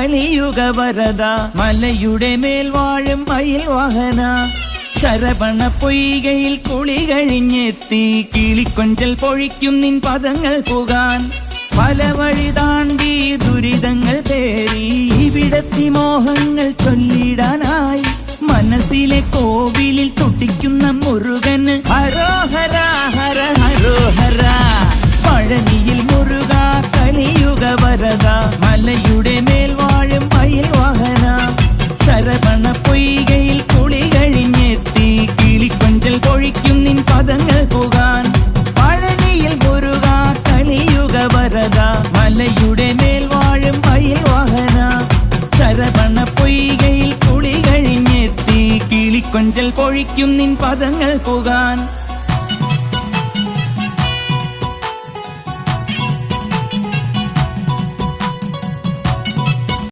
കലിയുഗ വരദ മലയുടെ മേൽ വാഴും മയിൽ വാഹന ശരവണ പൊയ്കയിൽ കുളി കഴിഞ്ഞെത്തി കിളിക്കൊഞ്ചൽ പൊഴിക്കും നിൻ പദങ്ങൾ പുകാൻ പല വഴി താണ്ടി ദുരിതങ്ങൾ തേറി ഇവിടത്തി മോഹങ്ങൾ ചൊല്ലിടാനായി മനസ്സിലെ കോവിലിൽ തുടിക്കുന്ന മുരുകന് ഹരോഹര ഹര ഹരോഹര പഴനിയിൽ മുരുക കലിയുഗ വരദ മലയുടെ മേൽ വാഴും മയിൽ വാഹന ശരവണ പൊയ്കയിൽ കുളി കഴിഞ്ഞെത്തി കിളിക്കൊഞ്ചൽ പൊഴിക്കും നിൻ പദങ്ങൾ പുകാൻ പഴനിയിൽ മുരുക കലിയുഗ വരദ മലയുടെ മേൽ വാഴും മയിൽ വാഹന ശരവണ പൊയ്കയിൽ കുളി കഴിഞ്ഞെത്തി കിളിക്കൊഞ്ചൽ പൊഴിക്കും നിൻ പദങ്ങൾ പുകാൻ